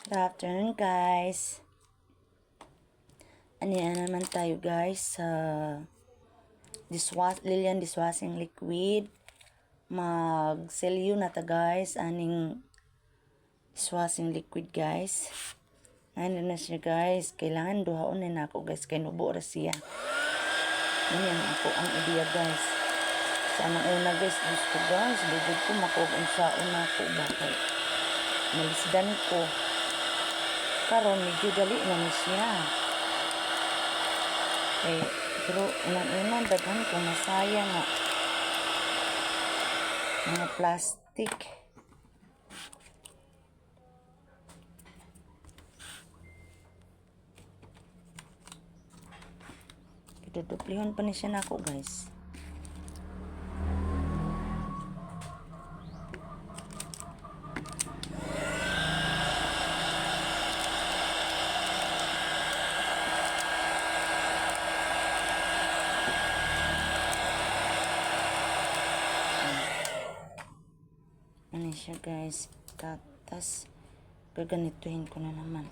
Good afternoon, guys. Ano naman tayo, guys, sa Lilian dishwashing liquid. Mag-sell na ta, guys, aning dishwashing liquid, guys. Ano na siya, guys. Kailangan duhaon na ako, guys, kay nubo ra siya. Ganyan ako ang idea, guys. Sa anong una, guys, gusto, guys, bigod ko makuha sa una ko, bakit nalisdan ko. Karon medyo dali na ni siya. Pero unang-unang daghan ko masaya nga mga plastic. Iduduplihon pa ni siya na ako, guys. Ano siya, guys. Tatas gaganituhin ko na naman.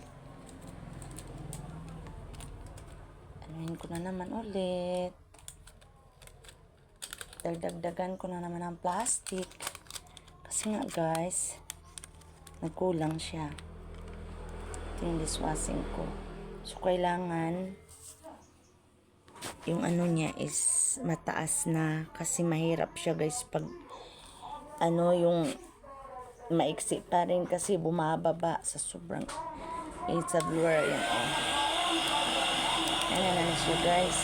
Anuhin ko na naman ulit. Dagdagan ko na naman ang plastic. Kasi nga, guys, nagkulang siya. Ito yung dishwashing ko. So, kailangan yung ano niya is mataas na. Kasi mahirap siya, guys, pag yung maiksi pa rin kasi bumababa sa sobrang sa viewer yan. Ayan na siya, guys.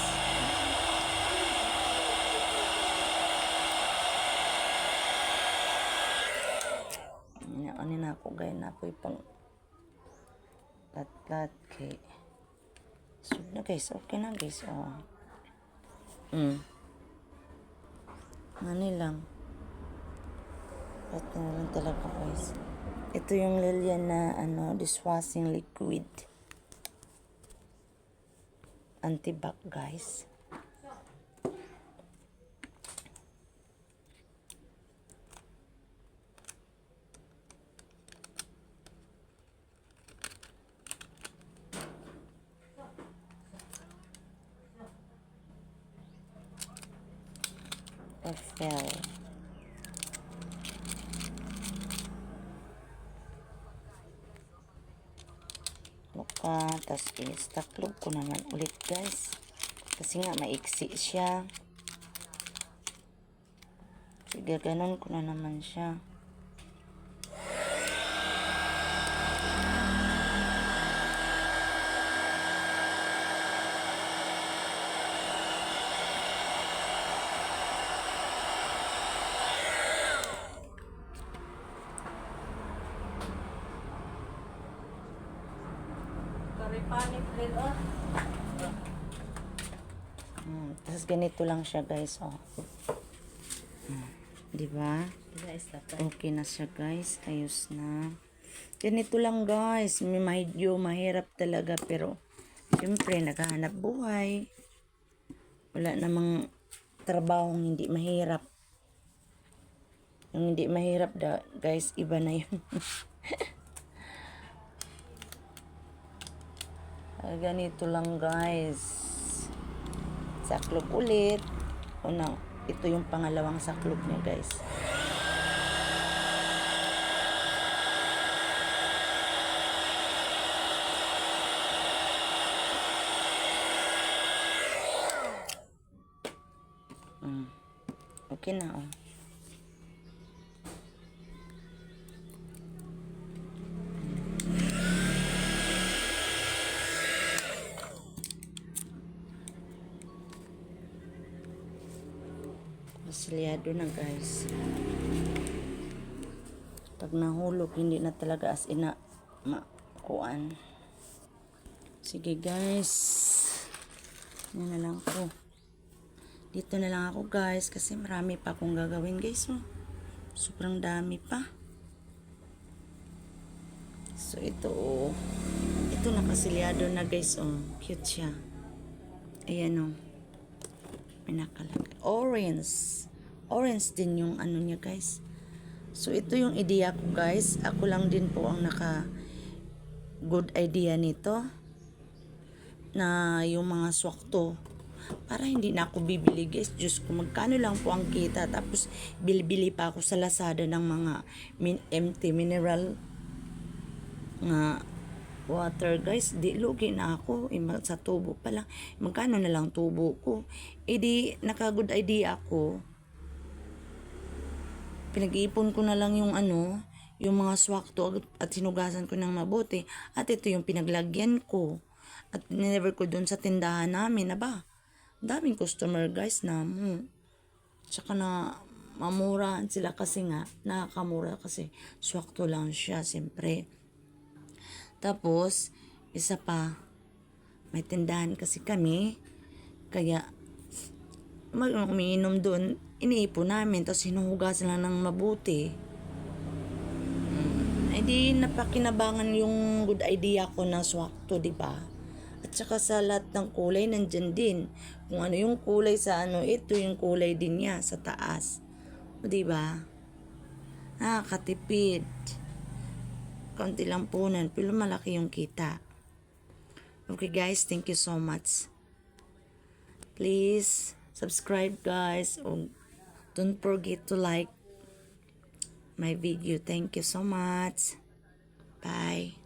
Ano na ako, guys, na po pang lat kay so na, guys. Okay na, guys. Ano lang at na lang talaga, guys. Ito yung Lilian na dishwashing liquid anti-bac, guys. Perfel. Tapos i-staklog ko naman ulit, guys, kasi nga maiksi siya. Sige, ganon ko na naman siya. Tapos ganito lang siya, guys. Di ba? Okay na siya, guys. Ayos na. Ganito lang, guys. Medyo mahirap talaga, pero siyempre naghahanap buhay. Wala namang trabahong hindi mahirap. Yung hindi mahirap, guys, iba na yun. Ganito lang, guys. Saklog ulit. Ito yung pangalawang saklog niya, guys. Okay na, Silyado na, guys. Pag nahulog, hindi na talaga as ina makuan. Sige, guys. Yan na lang ko. Dito na lang ako, guys, kasi marami pa akong gagawin, guys. Sobrang dami pa. So, ito nakasilyado na, guys. Cute siya. Ayan, may nakalagay. Orange din yung ano niya, guys. So, ito yung ideya ko, guys. Ako lang din po ang good idea nito na yung mga swakto para hindi na ako bibili guys. Diyos ko, magkano lang po ang kita, tapos bilibili pa ako sa Lazada ng mga empty mineral nga water guys. Di lugi na ako sa tubo pa lang. Magkano na lang tubo ko, di naka good idea ako. Pinag-iipon ko na lang yung yung mga swakto at sinugasan ko ng mabuti. At ito yung pinaglagyan ko. At ninever ko dun sa tindahan namin na ba. Daming customer guys na tsaka na mamurahan sila kasi nga. Nakakamura kasi swakto lang siya siyempre. Tapos, isa pa, may tindahan kasi kami. Kaya, umiinom doon, iniipon namin, tapos hinuhugasan lang ng mabuti. Di napakinabangan yung good idea ko na swakto, di ba? At saka sa lahat ng kulay, nandyan din. Kung ano yung kulay sa ito yung kulay din niya sa taas. O, di ba? Nakakatipid. Kaunti lang punan, pero malaki yung kita. Okay guys, thank you so much. Please subscribe guys. Don't forget to like my video. Thank you so much. Bye.